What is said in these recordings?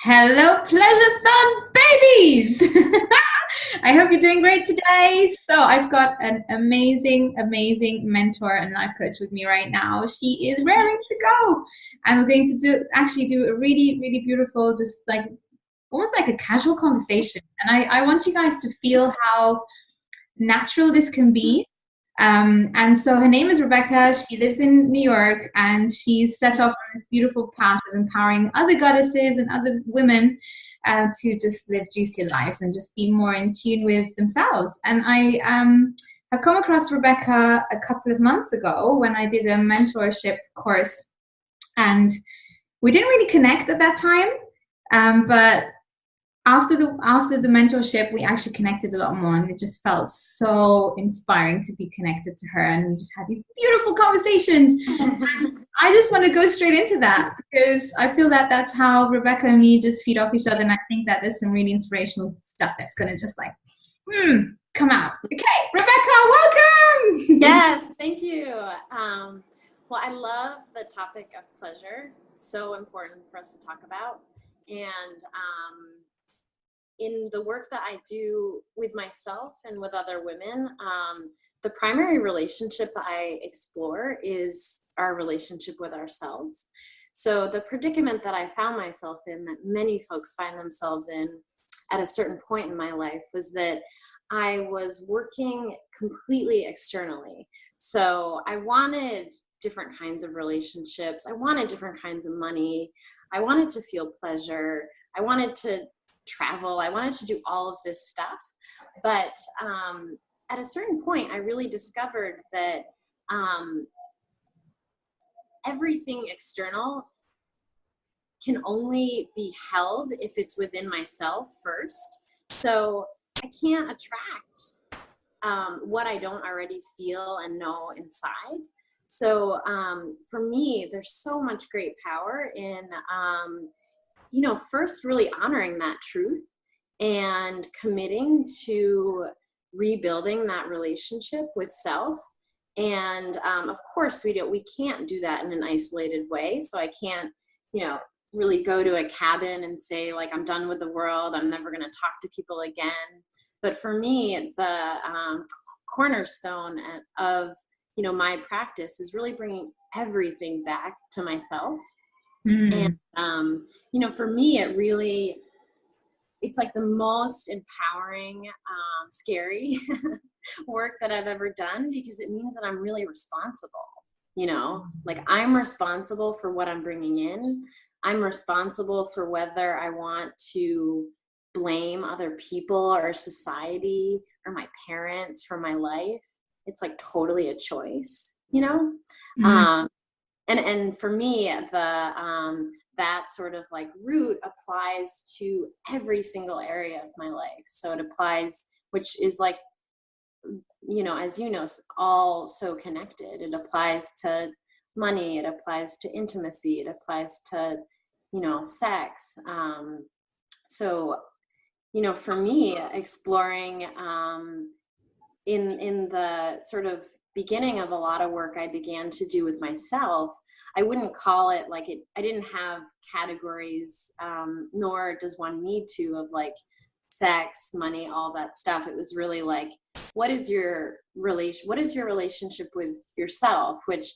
Hello, pleasurethon babies! I hope you're doing great today. So I've got an amazing, amazing mentor and life coach with me right now. She is raring to go. And we're going to do a really, really beautiful, just like almost like a casual conversation. And I want you guys to feel how natural this can be. And so her name is Rebecca. She lives in New York, and she's set off on this beautiful path of empowering other goddesses and other women to just live juicier lives and just be more in tune with themselves. And I have come across Rebecca a couple of months ago when I did a mentorship course, and we didn't really connect at that time, but after the mentorship, we actually connected a lot more, and it just felt so inspiring to be connected to her, and we just had these beautiful conversations. I just want to go straight into that because I feel that that's how Rebecca and me just feed off each other, and I think that there's some really inspirational stuff that's going to just like come out. Okay, Rebecca, welcome. Yes, thank you. Well, I love the topic of pleasure. It's so important for us to talk about. And in the work that I do with myself and with other women, the primary relationship that I explore is our relationship with ourselves. So the predicament that I found myself in, that many folks find themselves in at a certain point in my life, was that I was working completely externally. So I wanted different kinds of relationships. I wanted different kinds of money. I wanted to feel pleasure. I wanted to travel. I wanted to do all of this stuff. But at a certain point, I really discovered that everything external can only be held if it's within myself first. So I can't attract what I don't already feel and know inside. So for me, there's so much great power in first really honoring that truth and committing to rebuilding that relationship with self. And of course, we can't do that in an isolated way. So I can't, really go to a cabin and say, like, I'm done with the world. I'm never going to talk to people again. But for me, the cornerstone of, my practice is really bringing everything back to myself. And, for me, it's like the most empowering, scary work that I've ever done, because it means that I'm really responsible, like I'm responsible for what I'm bringing in. I'm responsible for whether I want to blame other people or society or my parents for my life. It's like totally a choice, And for me, that sort of like root applies to every single area of my life. So it applies, which is like, as all so connected. It applies to money. It applies to intimacy. It applies to, sex. So, for me, exploring in the sort of beginning of a lot of work I began to do with myself, I wouldn't call it like it. I didn't have categories, nor does one need to, of like sex, money, all that stuff. It was really like, what is your relationship with yourself? Which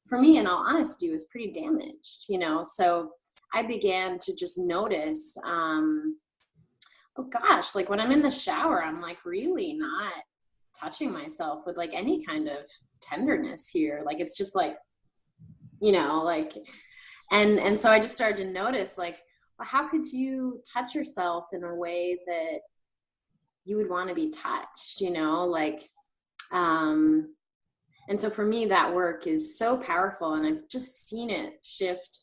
for me, in all honesty, was pretty damaged, So I began to just notice, oh gosh, like when I'm in the shower, I'm like really not touching myself with like any kind of tenderness here. Like, it's just like, like, and so I just started to notice, like, well, how could you touch yourself in a way that you would want to be touched, like, and so for me, that work is so powerful, and I've just seen it shift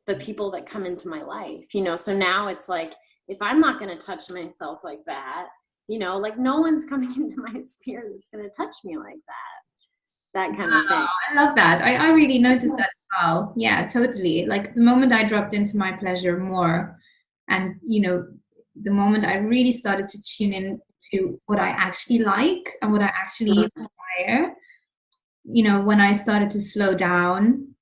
the people that come into my life, so now it's like, if I'm not going to touch myself like that, like no one's coming into my sphere that's going to touch me like that kind of thing. I love that. I really noticed that as well. Yeah, totally. Like the moment I dropped into my pleasure more, and, the moment I really started to tune in to what I actually like and what I actually desire, when I started to slow down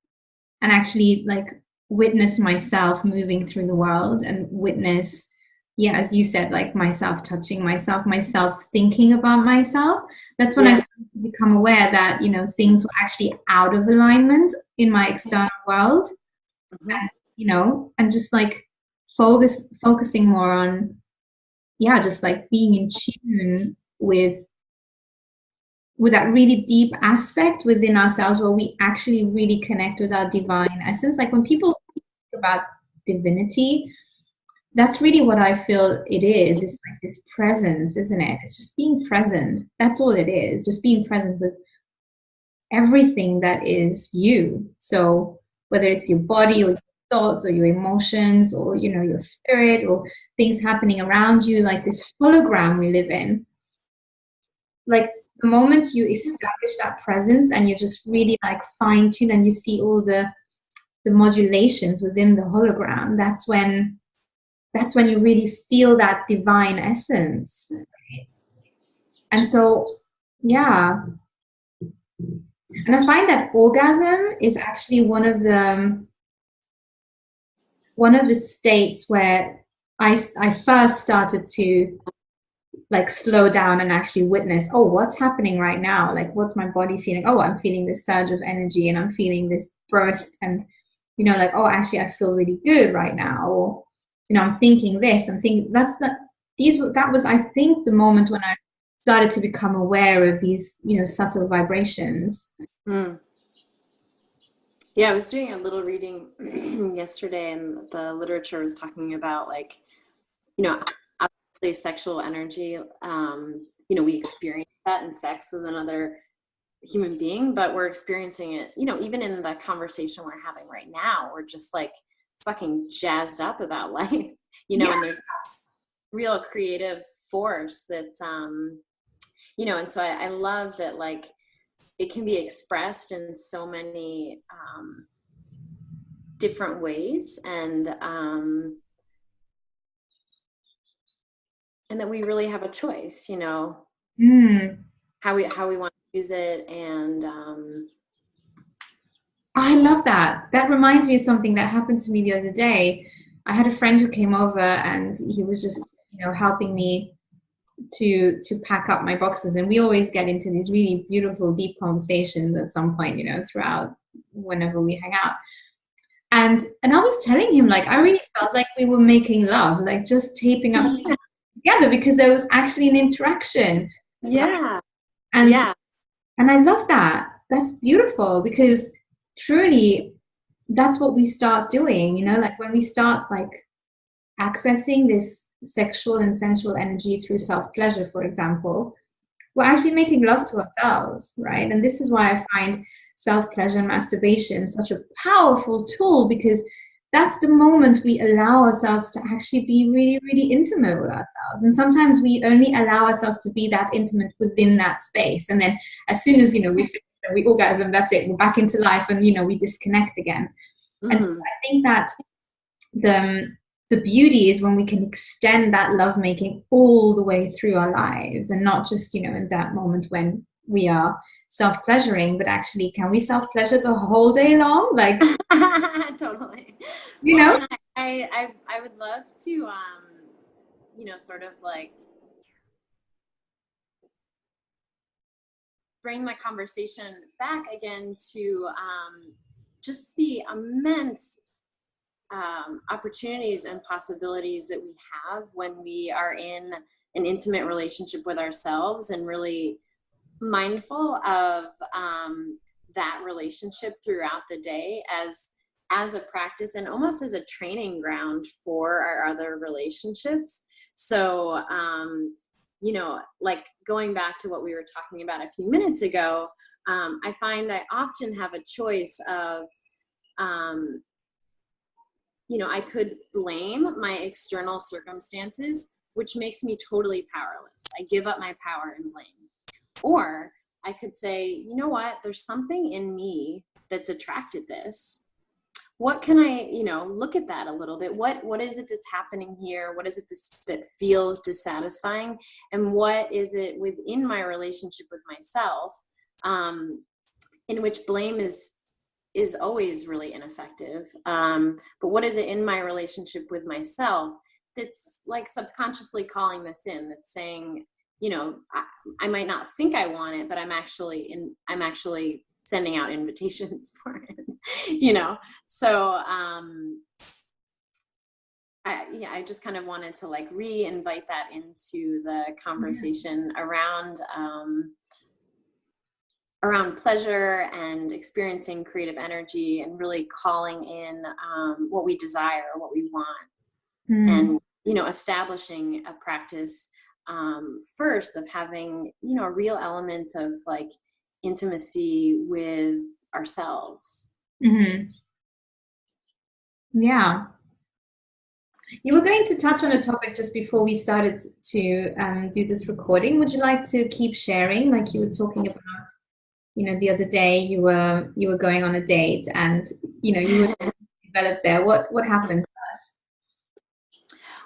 and actually like witness myself moving through the world and witness, yeah, as you said, like myself touching myself thinking about myself. That's when I Yeah. started to become aware that, you know, things were actually out of alignment in my external world. Mm-hmm. And, you know, and just like focusing more on, yeah, just like being in tune with that really deep aspect within ourselves where we actually really connect with our divine essence. Like when people think about divinity, that's really what I feel it is. It's like this presence, isn't it? It's just being present. That's all it is. Just being present with everything that is you. So whether it's your body or your thoughts or your emotions or, you know, your spirit or things happening around you, like this hologram we live in, like the moment you establish that presence and you just really like fine tune and you see all the modulations within the hologram, that's when you really feel that divine essence. And so, yeah. And I find that orgasm is actually one of the states where I first started to like slow down and actually witness, oh, what's happening right now? Like, what's my body feeling? Oh, I'm feeling this surge of energy and I'm feeling this burst. And, you know, like, oh, actually, I feel really good right now. Or, you know, I'm thinking this, I'm thinking that was, I think, the moment when I started to become aware of these, you know, subtle vibrations. Mm. Yeah, I was doing a little reading yesterday, and the literature was talking about, like, you know, obviously sexual energy, you know, we experience that in sex with another human being, but we're experiencing it, you know, even in the conversation we're having right now, we're just like fucking jazzed up about life, you know, Yeah. and there's real creative force that's, you know, and so I love that, like, it can be expressed in so many different ways, and that we really have a choice, you know, Mm. how we want to use it. And I love that. That reminds me of something that happened to me the other day. I had a friend who came over and he was just, you know, helping me to pack up my boxes, and we always get into these really beautiful deep conversations at some point, you know, throughout whenever we hang out. And I was telling him, like, I really felt like we were making love, like just taping up together, because there was actually an interaction. yeah, and yeah, and I love that. That's beautiful, because truly that's what we start doing, you know, like when we start like accessing this sexual and sensual energy through self pleasure, for example, we're actually making love to ourselves, right? And this is why I find self pleasure and masturbation such a powerful tool, because that's the moment we allow ourselves to actually be really, really intimate with ourselves. And sometimes we only allow ourselves to be that intimate within that space. And then as soon as, you know, we orgasm, that's it, we're back into life, and, you know, we disconnect again. And so I think that the the beauty is when we can extend that lovemaking all the way through our lives, and not just, you know, in that moment when we are self-pleasuring, but actually, can we self-pleasure the whole day long? Like, totally. you Well, know? and I would love to, you know, sort of like bring the conversation back again to just the immense opportunities and possibilities that we have when we are in an intimate relationship with ourselves, and really mindful of that relationship throughout the day as a practice and almost as a training ground for our other relationships. So you know, like going back to what we were talking about a few minutes ago, I find I often have a choice of you know, I could blame my external circumstances, which makes me totally powerless. I give up my power and blame. Or I could say, you know what, there's something in me that's attracted this. What can I, you know, look at that a little bit. What is it that's happening here? What is it that feels dissatisfying? And what is it within my relationship with myself, in which blame is always really ineffective. But what is it in my relationship with myself that's like subconsciously calling this in, that's saying, you know, I might not think I want it, but I'm actually sending out invitations for it, you know? So, I just kind of wanted to like re-invite that into the conversation around pleasure and experiencing creative energy, and really calling in what we desire, what we want, and, you know, establishing a practice first of having, you know, a real element of like intimacy with ourselves. Mm-hmm. Yeah. You were going to touch on a topic just before we started to do this recording. Would you like to keep sharing? Like you were talking about, you know, the other day you were going on a date, and, you know, you were developed there. What happened to us?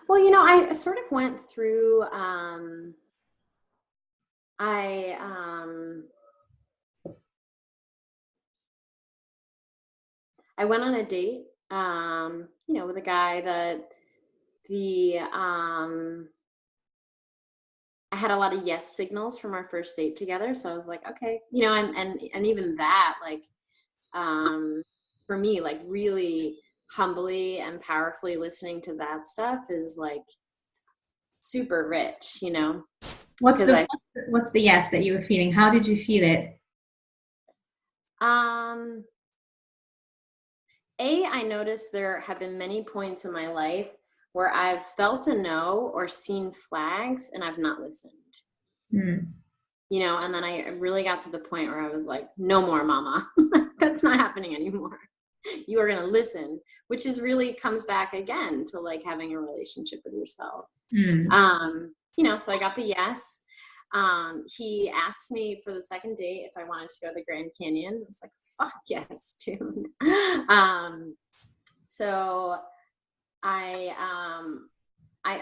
Well, you know, I sort of went through, I went on a date, you know, with a guy that I had a lot of yes signals from our first date together. So I was like, okay, you know, and even that, like, for me, like really humbly and powerfully listening to that stuff is like super rich, you know, What's the yes that you were feeling? How did you feel it? I noticed there have been many points in my life where I've felt a no or seen flags and I've not listened. You know, and then I really got to the point where I was like, no more, mama. That's not happening anymore. You are going to listen, which is really comes back again to like having a relationship with yourself. You know, so I got the yes. He asked me for the second date if I wanted to go to the Grand Canyon. I was like, fuck yes, dude. So I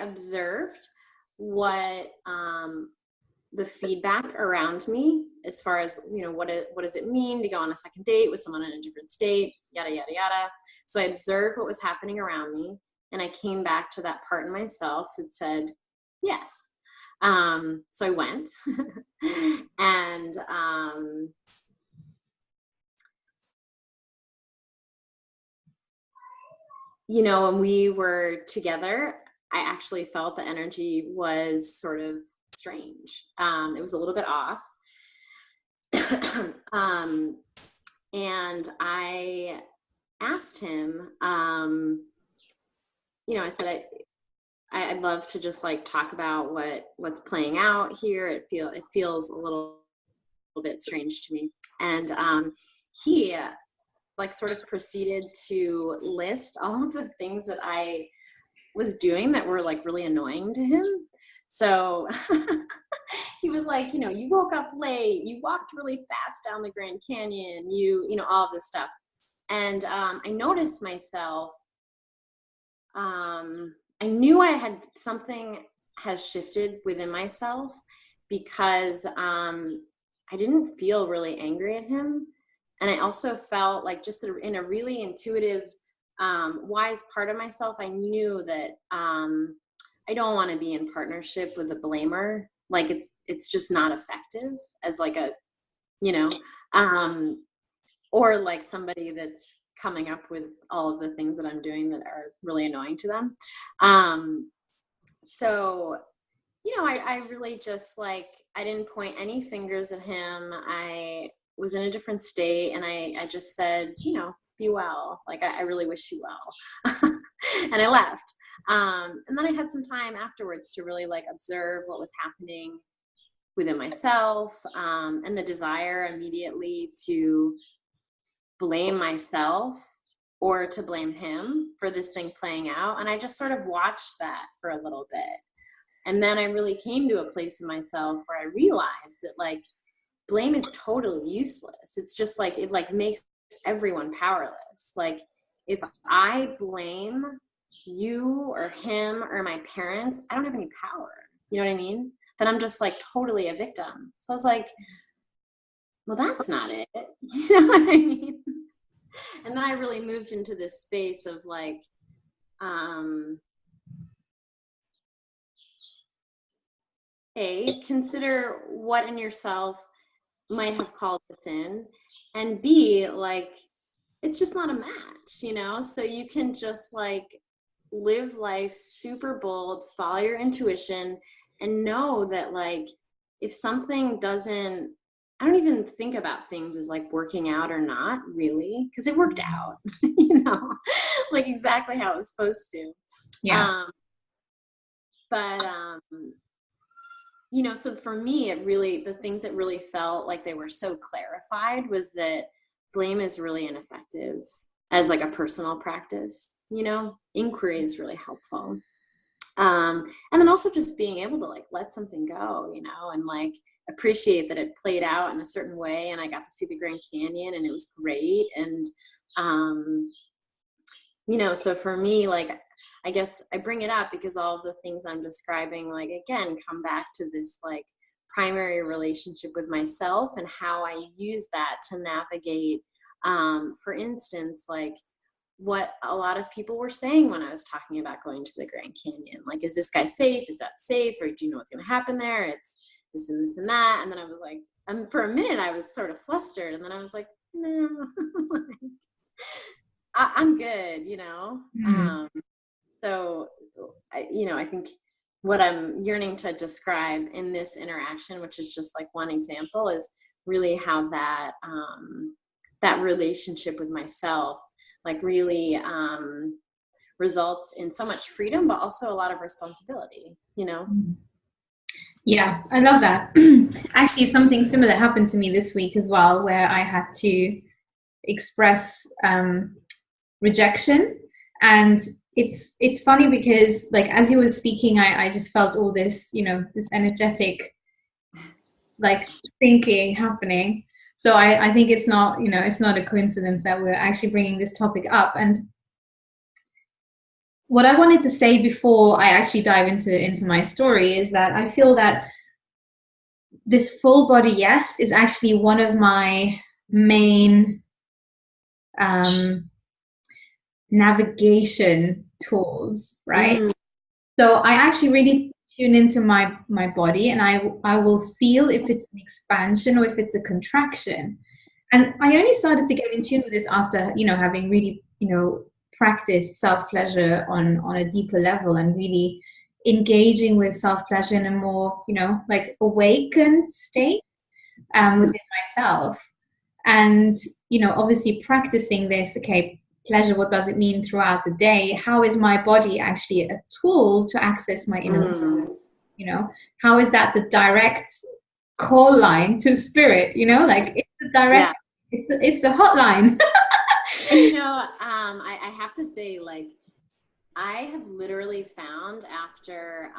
observed what the feedback around me, as far as, you know, what does it mean to go on a second date with someone in a different state, yada, yada, yada. So I observed what was happening around me, and I came back to that part in myself that said, yes. So I went and, you know, when we were together, I actually felt the energy was sort of strange. It was a little bit off. And I asked him, you know, I said, I'd love to just like talk about what's playing out here. It feels a little bit strange to me. And he like sort of proceeded to list all of the things that I was doing that were like really annoying to him. So he was like, you know, you woke up late, you walked really fast down the Grand Canyon, you know, all of this stuff. And I noticed myself, I knew something has shifted within myself, because I didn't feel really angry at him. And I also felt like, just in a really intuitive, wise part of myself, I knew that I don't want to be in partnership with a blamer. Like it's just not effective as like a, you know, or like somebody that's coming up with all of the things that I'm doing that are really annoying to them. So, you know, I really just like, I didn't point any fingers at him. I was in a different state, and I just said, you know, be well. Like, I really wish you well. And I left. And then I had some time afterwards to really like observe what was happening within myself, and the desire immediately to blame myself or to blame him for this thing playing out. And I just sort of watched that for a little bit. And then I really came to a place in myself where I realized that like blame is totally useless. It's just like, it like makes everyone powerless. Like if I blame you or him or my parents, I don't have any power. You know what I mean? Then I'm just like totally a victim. So I was like, well, that's not it. You know what I mean? And then I really moved into this space of like, A, consider what in yourself might have called this in, and B, like, it's just not a match, you know? So you can just like live life super bold, follow your intuition, and know that like if something doesn't, I don't even think about things as like working out or not really, because it worked out, you know, like exactly how it was supposed to. Yeah. But you know, so for me, it really, the things that really felt like they were so clarified was that blame is really ineffective as like a personal practice, you know, inquiry is really helpful. And then also just being able to like let something go, you know, and like appreciate that it played out in a certain way. And I got to see the Grand Canyon and it was great. And, you know, so for me, like, I guess I bring it up because all of the things I'm describing, like, again, come back to this like primary relationship with myself and how I use that to navigate, for instance, like what a lot of people were saying when I was talking about going to the Grand Canyon. Like, is this guy safe? Is that safe? Or do you know what's going to happen there? It's this and this and that. And then I was like, and for a minute I was sort of flustered. And then I was like, no, I'm good, you know? So, you know, I think what I'm yearning to describe in this interaction, which is just like one example, is really how that, that relationship with myself, like really results in so much freedom, but also a lot of responsibility, you know? Yeah, I love that. Actually, something similar happened to me this week as well, where I had to express rejection. And it's funny because like as you were speaking, I just felt all this, you know, this energetic like thinking happening. So I think it's not, you know, it's not a coincidence that we're actually bringing this topic up. And what I wanted to say before I actually dive into my story is that I feel that this full body yes is actually one of my main navigation tools, right? So I actually really tune into my body, and I will feel if it's an expansion or if it's a contraction. And I only started to get in tune with this after, you know, having really, you know, practiced self-pleasure on a deeper level and really engaging with self-pleasure in a more, you know, like awakened state within myself. And, you know, obviously practicing this, okay, pleasure, what does it mean throughout the day? How is my body actually a tool to access my inner self? You know, how is that the direct call line to spirit? You know, like it's the direct, it's the hotline. And you know, I have to say, like, I have literally found after,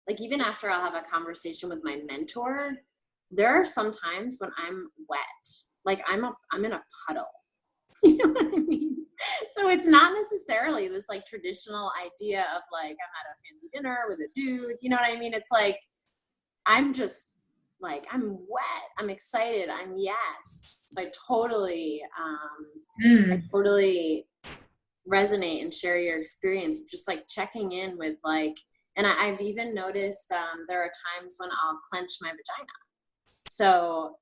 like even after I'll have a conversation with my mentor, there are some times when I'm wet, like I'm in a puddle. You know what I mean? So it's not necessarily this like traditional idea of like I'm at a fancy dinner with a dude. You know what I mean? It's like I'm just like I'm wet. I'm excited. I'm yes. So I totally resonate and share your experience of just like checking in with like, and I've even noticed there are times when I'll clench my vagina. So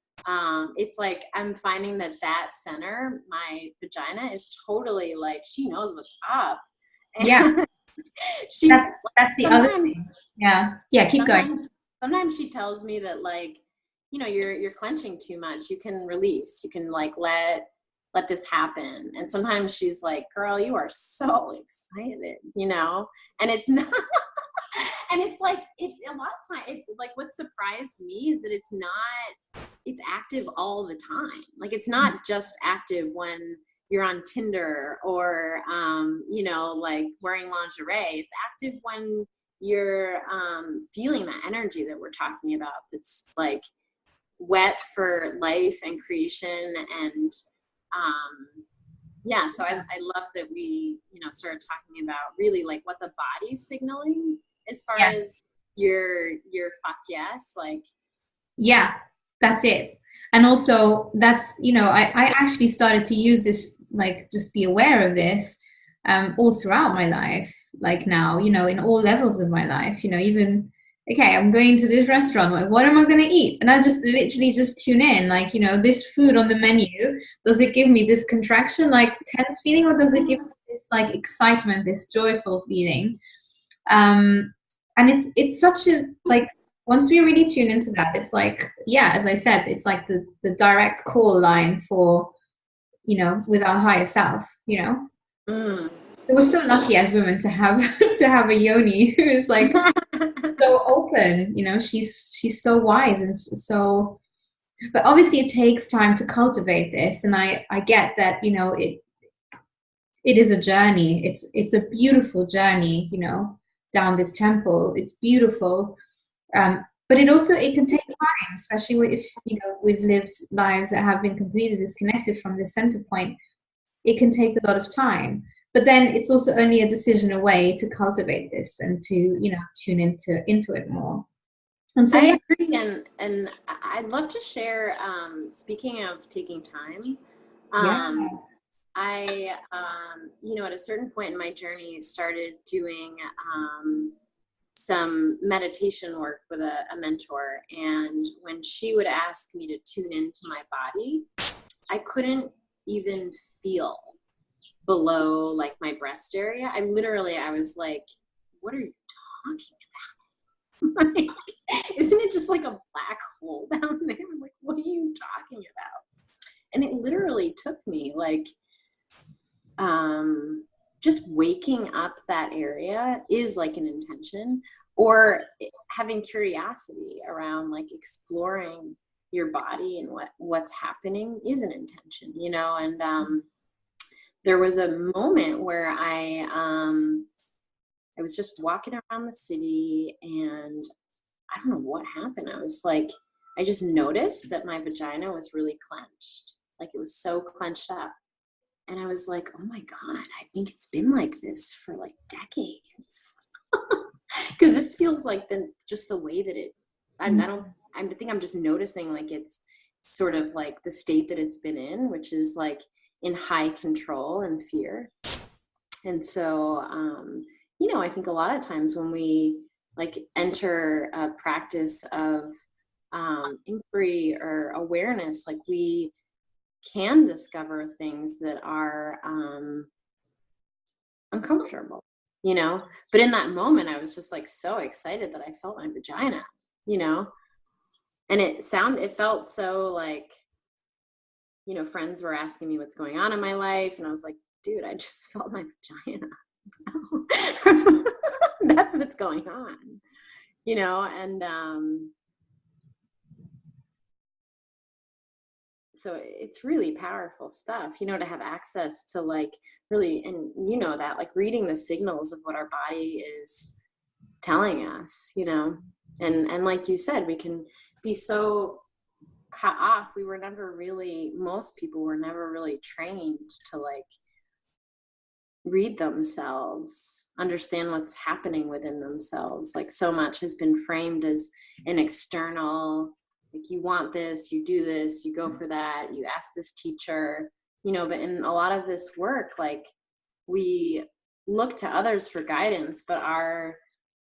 it's like I'm finding that center, my vagina, is totally like she knows what's up. And yeah, she's that's the other thing. Yeah, keep going. Sometimes she tells me that like, you know, you're clenching too much. You can release. You can like let this happen. And sometimes she's like, girl, you are so excited, you know? And it's not and it's like it's a lot of time, it's like what surprised me is that it's active all the time. Like it's not just active when you're on Tinder or you know, like wearing lingerie. It's active when you're feeling that energy that we're talking about, that's like wet for life and creation. And yeah, so I love that we, you know, started talking about really like what the body's signaling as far as your fuck yes, like yeah, that's it. And also that's, I actually started to use this, like just be aware of this all throughout my life, like now, in all levels of my life, even, okay, I'm going to this restaurant, like what am I going to eat? And I just literally just tune in, like, this food on the menu, does it give me this contraction, like tense feeling, or does it give me this like excitement, this joyful feeling? And it's such a, like, once we really tune into that, it's like, yeah, as I said, it's like the direct call line for, with our higher self, Mm. We're so lucky as women to have to have a yoni who is like so open, she's so wise and so, but obviously it takes time to cultivate this, and I get that, it is a journey. It's a beautiful journey, down this temple. It's beautiful. But it can take time, especially if, we've lived lives that have been completely disconnected from the center point. It can take a lot of time. But then it's also only a decision away to cultivate this and to, tune into it more. And so, I agree, and I'd love to share. Speaking of taking time, yeah. I, at a certain point in my journey, started doing some meditation work with a mentor. And when she would ask me to tune into my body, I couldn't even feel below like my breast area. I was like, what are you talking about? Like, isn't it just like a black hole down there? I'm like, what are you talking about? And it literally took me like, just waking up that area is like an intention, or having curiosity around like exploring your body and what's happening is an intention, and there was a moment where I was just walking around the city, and I don't know what happened. I was like, I just noticed that my vagina was really clenched, like it was so clenched up. And I was like, oh my God, I think it's been like this for like decades. Because this feels like just the way that I think I'm just noticing like it's sort of like the state that it's been in, which is like in high control and fear. And so, I think a lot of times when we like enter a practice of inquiry or awareness, like we can discover things that are uncomfortable, but in that moment I was just like so excited that I felt my vagina, and it felt so like, friends were asking me what's going on in my life, and I was like, dude, I just felt my vagina. That's what's going on, and so it's really powerful stuff, to have access to like really, and that like reading the signals of what our body is telling us, and like you said, we can be so cut off. Most people were never really trained to like read themselves, understand what's happening within themselves. Like so much has been framed as an external, like you want this, you do this, you go for that, you ask this teacher, but in a lot of this work, like we look to others for guidance, but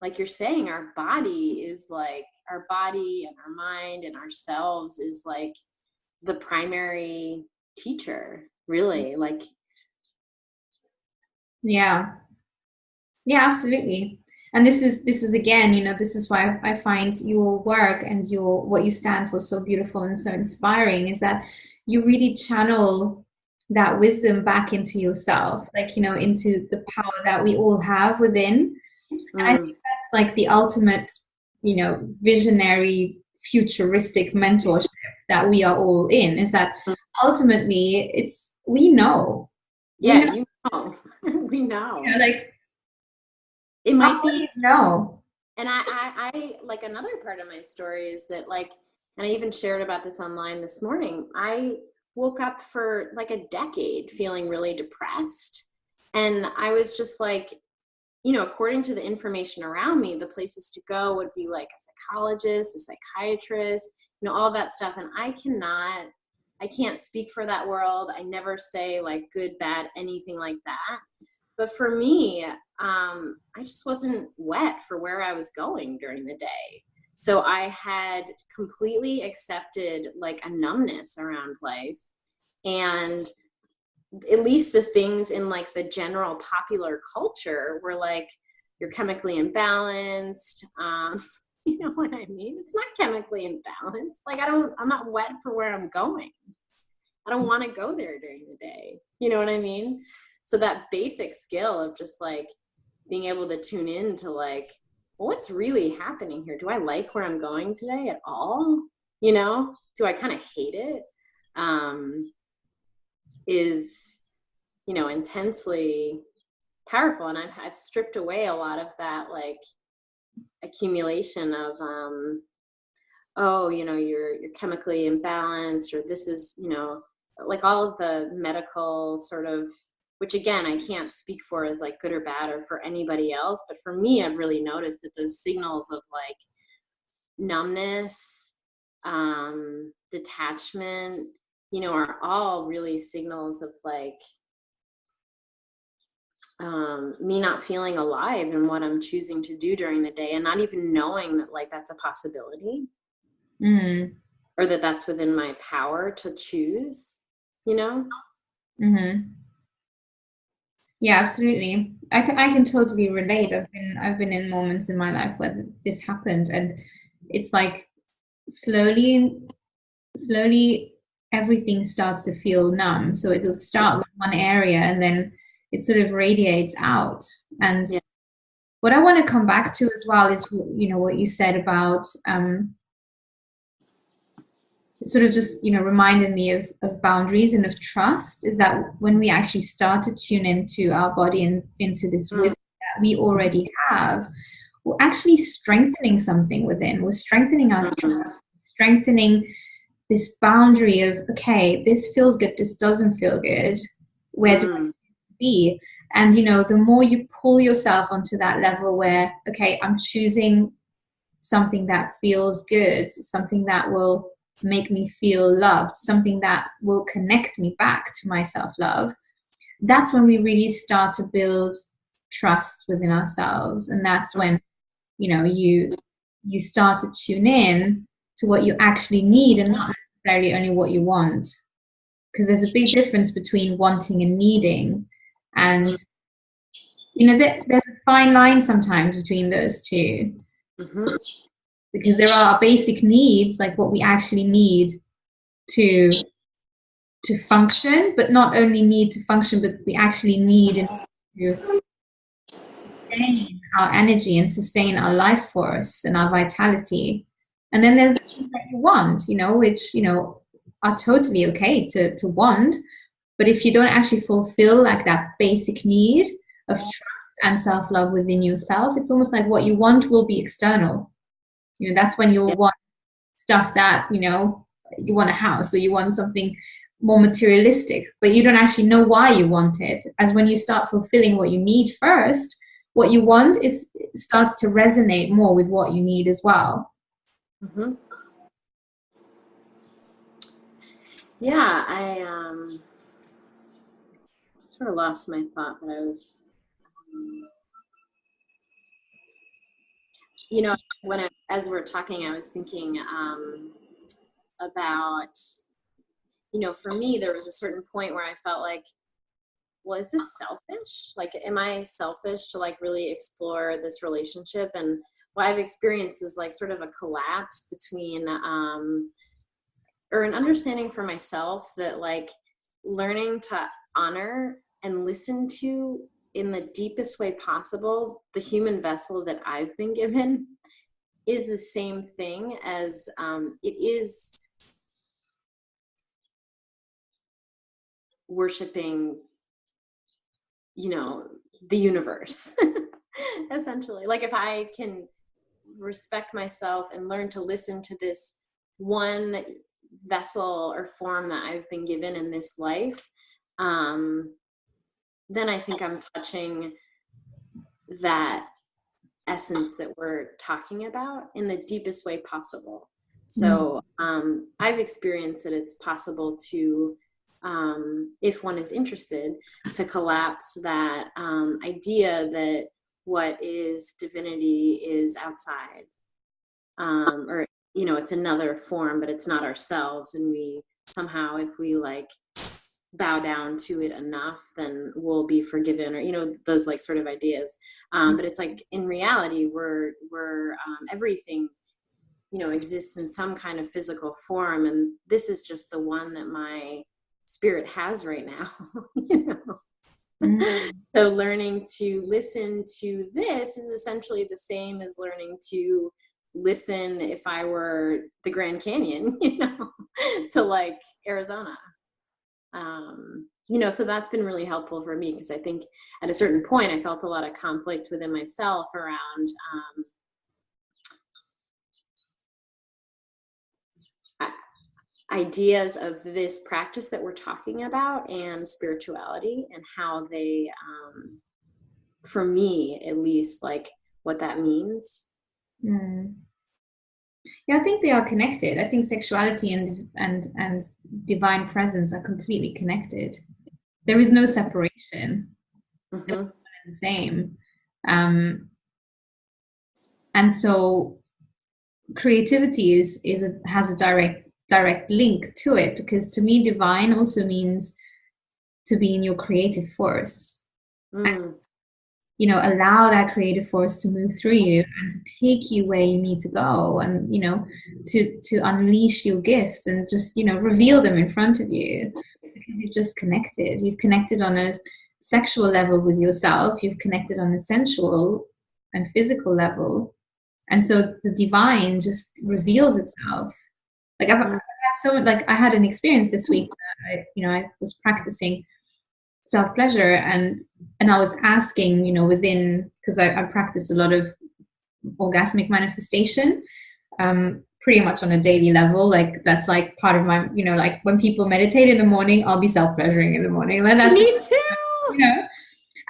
like you're saying, our body and our mind and ourselves is like the primary teacher, really. Like, Yeah, absolutely. And this is again, this is why I find your work and what you stand for so beautiful and so inspiring, is that you really channel that wisdom back into yourself, like, into the power that we all have within. And I think that's like the ultimate, visionary, futuristic mentorship that we are all in, is that ultimately we know. Yeah, we know. Like, it might be no. And I like, another part of my story is that like, and I even shared about this online this morning, I woke up for like a decade feeling really depressed. And I was just like, according to the information around me, the places to go would be like a psychologist, a psychiatrist, all that stuff. And I can't speak for that world. I never say like good, bad, anything like that. But for me, I just wasn't wet for where I was going during the day. So I had completely accepted like a numbness around life. And at least the things in like the general popular culture were like, you're chemically imbalanced. You know what I mean? It's not chemically imbalanced. Like I'm not wet for where I'm going. I don't want to go there during the day. You know what I mean? So that basic skill of just like being able to tune in to like, well, what's really happening here? Do I like where I'm going today at all? You know, do I kind of hate it? Is, you know, intensely powerful. And I've stripped away a lot of that like accumulation of, oh, you know, you're chemically imbalanced, or this is, you know, like all of the medical sort of, which again, I can't speak for as like good or bad or for anybody else. But for me, I've really noticed that those signals of like numbness, detachment, you know, are all really signals of like me not feeling alive in what I'm choosing to do during the day, and not even knowing that like that's a possibility, or that that's within my power to choose, you know? Yeah, absolutely. I can totally relate. I've been in moments in my life where this happened, and it's like slowly everything starts to feel numb. So it'll start with one area and then it sort of radiates out. And Yeah. what I want to come back to as well is, you know, what you said about it sort of just, you know, reminded me of boundaries and of trust, is that when we actually start to tune into our body and into this wisdom that we already have, we're actually strengthening something within. We're strengthening our trust, strengthening this boundary of, okay, this feels good, this doesn't feel good. Where do I need to be? And, you know, the more you pull yourself onto that level where, okay, I'm choosing something that feels good, something that will make me feel loved, something that will connect me back to my self-love, that's when we really start to build trust within ourselves. And that's when, you know, you start to tune in to what you actually need and not necessarily only what you want. Because there's a big difference between wanting and needing. And, you know, there's a fine line sometimes between those two. Because there are basic needs, like what we actually need to function, but not only need to function, but we actually need to sustain our energy and sustain our life force and our vitality. And then there's things that you want, you know, which, you know, are totally okay to want. But if you don't actually fulfill like that basic need of trust and self-love within yourself, it's almost like what you want will be external. You know, that's when you'll want stuff that, you know, you want a house or you want something more materialistic, but you don't actually know why you want it. As when you start fulfilling what you need first, what you want starts to resonate more with what you need as well. Yeah, I sort of lost my thought, but I was, you know, as we're talking, I was thinking about, you know, for me, there was a certain point where I felt like, well, is this selfish? Like, am I selfish to like really explore this relationship? And what I've experienced is like sort of a collapse between, or an understanding for myself that like learning to honor and listen to in the deepest way possible the human vessel that I've been given is the same thing as it is worshiping, you know, the universe. Essentially, like if I can respect myself and learn to listen to this one vessel or form that I've been given in this life, then I think I'm touching that essence that we're talking about in the deepest way possible. So I've experienced that it's possible to, if one is interested, to collapse that idea that what is divinity is outside, or, you know, it's another form, but it's not ourselves. And we somehow, if we like bow down to it enough, then we'll be forgiven, or, you know, those like sort of ideas. But it's like, in reality, we're everything, you know, exists in some kind of physical form, and this is just the one that my spirit has right now. You know, so learning to listen to this is essentially the same as learning to listen, if I were the Grand Canyon, you know, to like Arizona. You know, so that's been really helpful for me, because I think at a certain point I felt a lot of conflict within myself around ideas of this practice that we're talking about and spirituality, and how they, for me at least, like what that means. Yeah, I think they are connected. I think sexuality and divine presence are completely connected. There is no separation. They're the same. And so creativity has a direct link to it, because to me divine also means to be in your creative force. And, you know, allow that creative force to move through you and to take you where you need to go, and, you know, to unleash your gifts and just, you know, reveal them in front of you, because you've connected on a sexual level with yourself, you've connected on a sensual and physical level, and so the divine just reveals itself. Like I've had I had an experience this week where I was practicing self-pleasure, and I was asking, you know, within, because I practiced a lot of orgasmic manifestation, pretty much on a daily level. Like that's like part of my, you know, like when people meditate in the morning, I'll be self-pleasuring in the morning. And that's, me too. You know,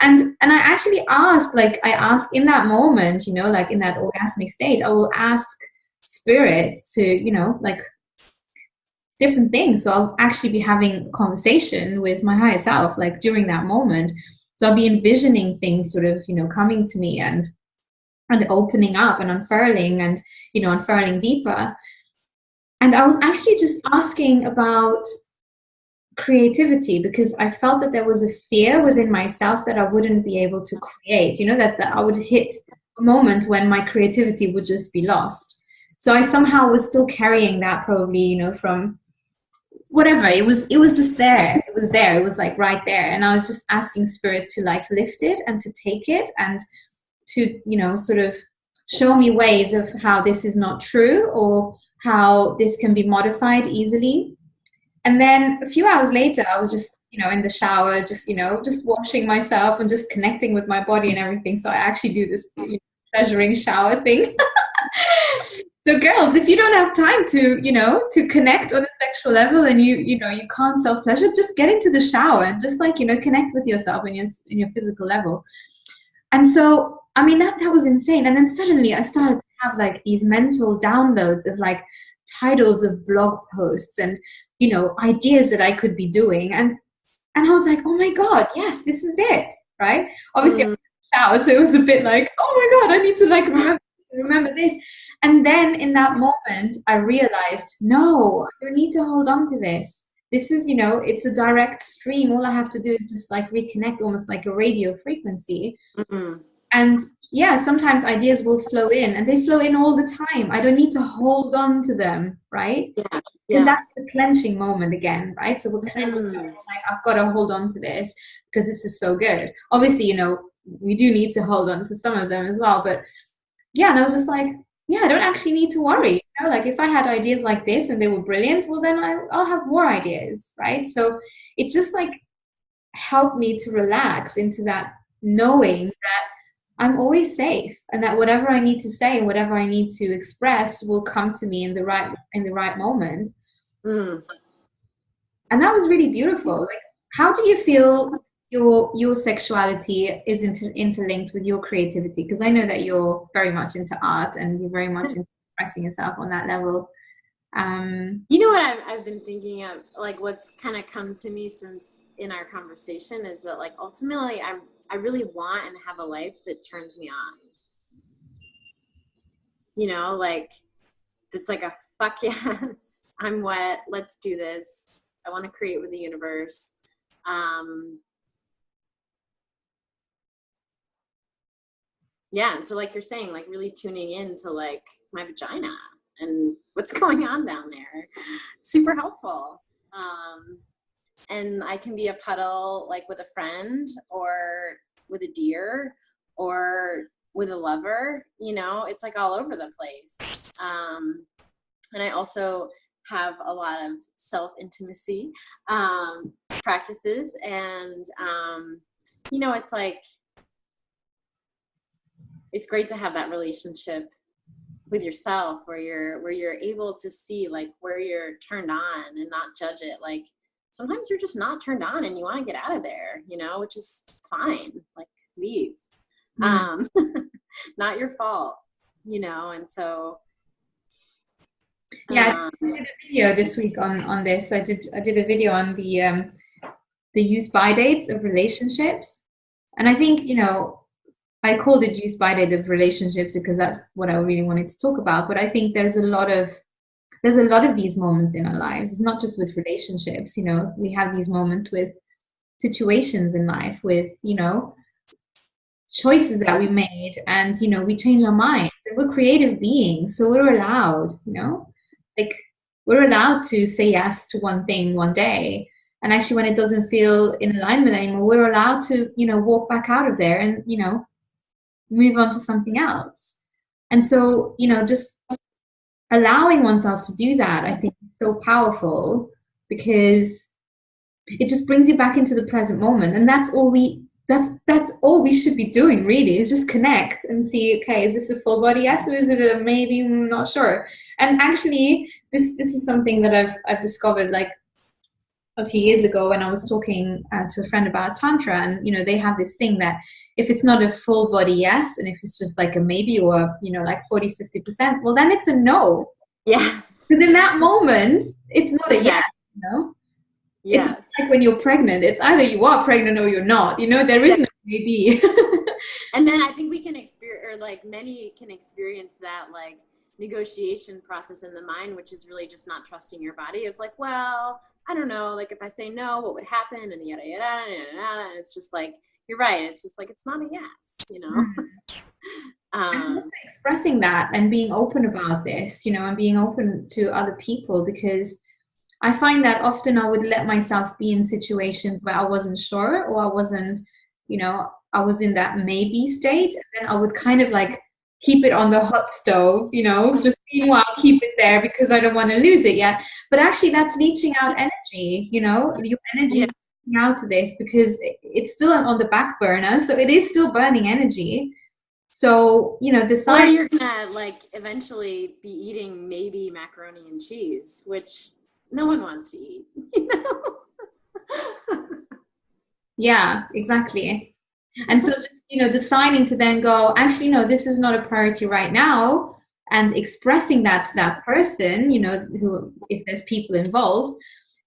and I actually ask, like I ask in that moment, you know, like in that orgasmic state, I will ask spirits to, you know, like different things. So I'll actually be having a conversation with my higher self, like during that moment. So I'll be envisioning things sort of, you know, coming to me and opening up and unfurling and, you know, unfurling deeper. And I was actually just asking about creativity, because I felt that there was a fear within myself that I wouldn't be able to create, you know, that I would hit a moment when my creativity would just be lost. So I somehow was still carrying that, probably, you know, from whatever, it was just there. It was like right there. And I was just asking spirit to like lift it and to take it and to, you know, sort of show me ways of how this is not true, or how this can be modified easily. And then a few hours later, I was just, you know, in the shower, just, you know, just washing myself and just connecting with my body and everything. So I actually do this, you know, pleasuring shower thing. So girls, if you don't have time to, you know, to connect on a sexual level, and you know, you can't self-pleasure, just get into the shower and just like, you know, connect with yourself in your physical level. And so, I mean, that was insane. And then suddenly I started to have like these mental downloads of like titles of blog posts and, you know, ideas that I could be doing. And I was like, oh my God, yes, this is it, right? Obviously I was in the shower, so it was a bit like, oh my God, I need to like remember this. And then in that moment, I realized, no, I don't need to hold on to this. This is, you know, it's a direct stream. All I have to do is just like reconnect, almost like a radio frequency. And yeah, sometimes ideas will flow in, and they flow in all the time. I don't need to hold on to them, right? Yeah. And that's the clenching moment again, right? So we're clenching, like, I've got to hold on to this because this is so good. Obviously, you know, we do need to hold on to some of them as well. But yeah, and I was just like, yeah, I don't actually need to worry. You know, like if I had ideas like this and they were brilliant, well, then I'll have more ideas, right? So it just like helped me to relax into that knowing that I'm always safe, and that whatever I need to say and whatever I need to express will come to me in the right moment. And that was really beautiful. Like, how do you feel your sexuality is interlinked with your creativity? Because I know that you're very much into art and you're very much into expressing yourself on that level. You know what I've been thinking of, like what's kind of come to me since in our conversation is that like ultimately I really want and have a life that turns me on. You know, like it's like a fuck yes, I'm wet, let's do this. I want to create with the universe. Yeah, and so like you're saying, like really tuning in to like my vagina and what's going on down there. Super helpful. And I can be a puddle like with a friend or with a deer or with a lover, you know, it's like all over the place. And I also have a lot of self-intimacy practices. And, you know, it's like, it's great to have that relationship with yourself where you're able to see like where you're turned on and not judge it. Like sometimes you're just not turned on and you want to get out of there, you know, which is fine. Like leave. Not your fault, you know. And so Yeah, I did a video this week on this. I did a video on the use by dates of relationships, and I think, you know, I called it use by date of relationships because that's what I really wanted to talk about. But I think there's a lot of these moments in our lives. It's not just with relationships. You know, we have these moments with situations in life, with, you know, choices that we made, and, you know, we change our minds. And we're creative beings, so we're allowed, you know, like we're allowed to say yes to one thing one day, and actually when it doesn't feel in alignment anymore, we're allowed to, you know, walk back out of there and, you know, move on to something else. And so, you know, just allowing oneself to do that, I think, is so powerful, because it just brings you back into the present moment. And that's all we should be doing, really, is just connect and see, okay, is this a full body yes, or is it a maybe? I'm not sure. And actually this is something that I've discovered like a few years ago when I was talking to a friend about tantra. And, you know, they have this thing that if it's not a full body yes, and if it's just like a maybe, or, you know, like 40-50%, well, then it's a no. yes, because in that moment it's not a yes, you know. It's yes. like when you're pregnant, it's either you are pregnant or you're not, you know, there is no maybe. And then I think we can experience, or like many can experience that like negotiation process in the mind, which is really just not trusting your body of like, well, I don't know, like if I say no, what would happen, and yada yada yada, yada. And it's just like, you're right, it's just like it's not a yes, you know. And also expressing that and being open about this, you know, and being open to other people, because I find that often I would let myself be in situations where I wasn't sure, or I wasn't, you know, I was in that maybe state, and then I would kind of like keep it on the hot stove, you know, just meanwhile keep it there because I don't want to lose it yet. But actually that's leaching out energy, you know, your energy is leaching out to this because it's still on the back burner. So it is still burning energy. So, you know, or decide. you're gonna like eventually be eating maybe macaroni and cheese, which no one wants to eat, you know? Yeah, exactly. And so just, you know, deciding to then go, actually, no, this is not a priority right now, and expressing that to that person, you know, who, if there's people involved,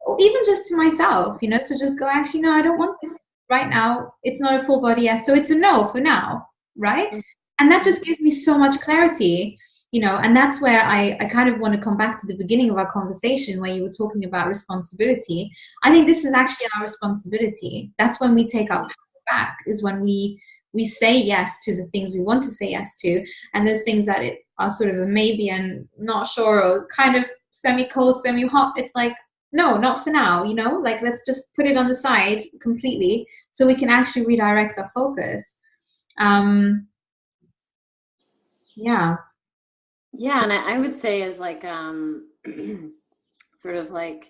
or even just to myself, you know, to just go, actually, no, I don't want this right now. It's not a full body yes, so it's a no for now, right? And that just gives me so much clarity, you know. And that's where I kind of want to come back to the beginning of our conversation where you were talking about responsibility. I think this is actually our responsibility. That's when we take our power back, is when we say yes to the things we want to say yes to, and those things that are sort of a maybe and not sure, or kind of semi-cold, semi-hot, it's like, no, not for now, you know, like let's just put it on the side completely so we can actually redirect our focus. Yeah. Yeah, and I would say is like sort of like,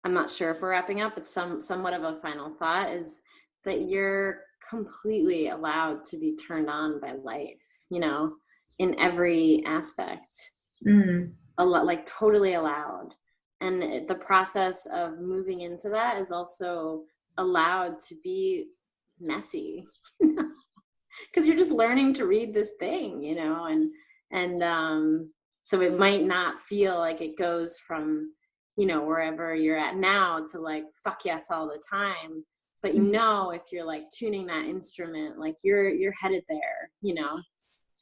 I'm not sure if we're wrapping up, but somewhat of a final thought is that you're completely allowed to be turned on by life, you know, in every aspect. Like totally allowed. And the process of moving into that is also allowed to be messy. because you're just learning to read this thing, you know, and so it might not feel like it goes from, you know, wherever you're at now to like fuck yes all the time. But you know, if you're like tuning that instrument, like you're headed there, you know.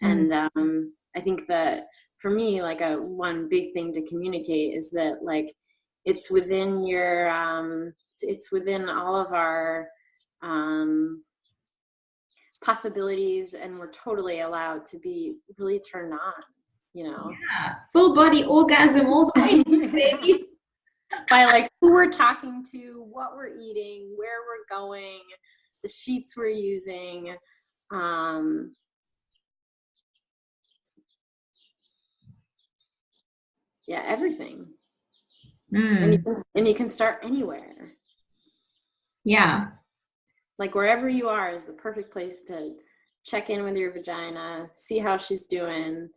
And I think that for me, like one big thing to communicate is that like it's within your it's within all of our possibilities, and we're totally allowed to be really turned on, you know. Yeah, full body orgasm all the way, baby. By like who we're talking to, what we're eating, where we're going, the sheets we're using, yeah, everything. And you can start anywhere. Yeah. Like wherever you are is the perfect place to check in with your vagina, see how she's doing,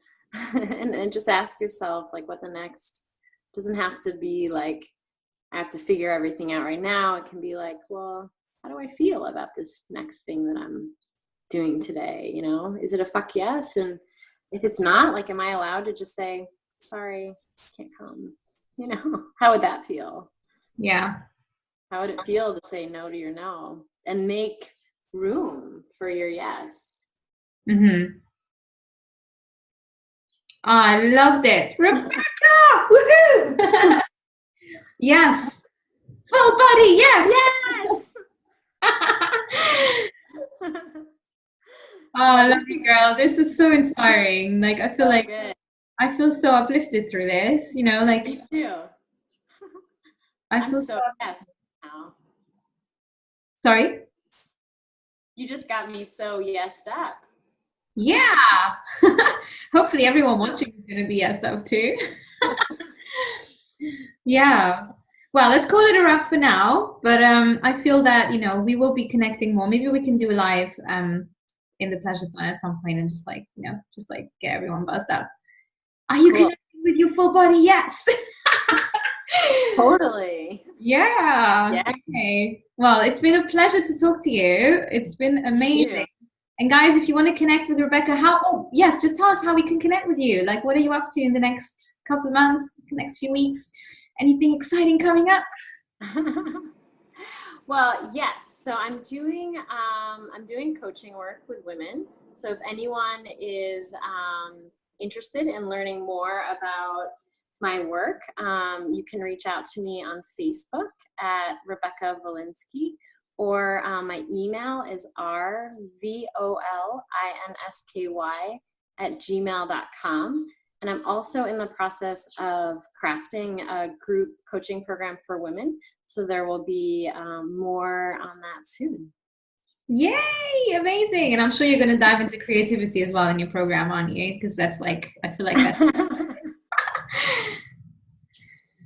and just ask yourself like what the next, doesn't have to be like I have to figure everything out right now. It can be like, well, how do I feel about this next thing that I'm doing today? You know, is it a fuck yes? And if it's not, like, am I allowed to just say, sorry, can't come? You know, how would that feel? Yeah. How would it feel to say no to your no and make room for your yes? I loved it. Rebecca! Woohoo! Yes. Full body, yes! Oh, I love you, girl. This is so inspiring. Like, I feel like good. I feel so uplifted through this, you know, like. Me too. I'm so yes now. Sorry? You just got me so yesed up. Yeah. Hopefully everyone watching is going to be yesed up too. Yeah. Well, let's call it a wrap for now. But I feel that, you know, we will be connecting more. Maybe we can do a live in the pleasure zone at some point and just like, you know, just like get everyone buzzed up. Are you connecting with your full body? Yes. Totally. Yeah. Okay. Well, it's been a pleasure to talk to you. It's been amazing. And guys, if you want to connect with Rebecca, just tell us how we can connect with you. Like, what are you up to in the next couple of months, the next few weeks? Anything exciting coming up? Well, yes. So I'm doing coaching work with women. So if anyone is interested in learning more about my work, you can reach out to me on Facebook at Rebecca Volinsky, or my email is rvolinsky@gmail.com. And I'm also in the process of crafting a group coaching program for women. So there will be more on that soon. Yay, amazing. And I'm sure you're going to dive into creativity as well in your program, aren't you? Because that's like, I feel like that's...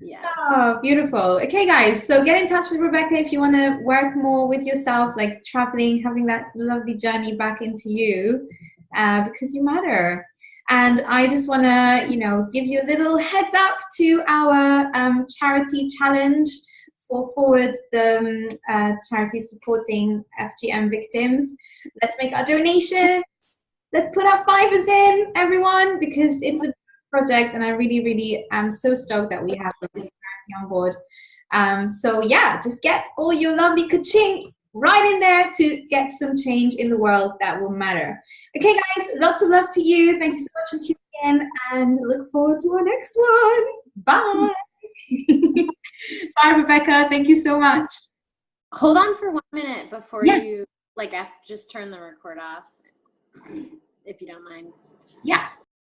Yeah. Oh, beautiful. Okay, guys. So get in touch with Rebecca if you want to work more with yourself, like traveling, having that lovely journey back into you, because you matter. And I just want to, you know, give you a little heads up to our charity challenge for Forward, the charity supporting FGM victims. Let's make our donation. Let's put our fivers in, everyone, because it's a project, and I really am so stoked that we have the charity on board. So yeah, just get all your lovely ka-ching right in there to get some change in the world that will matter. Okay, guys, lots of love to you. Thank you so much for tuning in, and look forward to our next one. Bye. Bye, Rebecca. Thank you so much. Hold on for 1 minute before you, like, just turn the record off, if you don't mind. Yeah.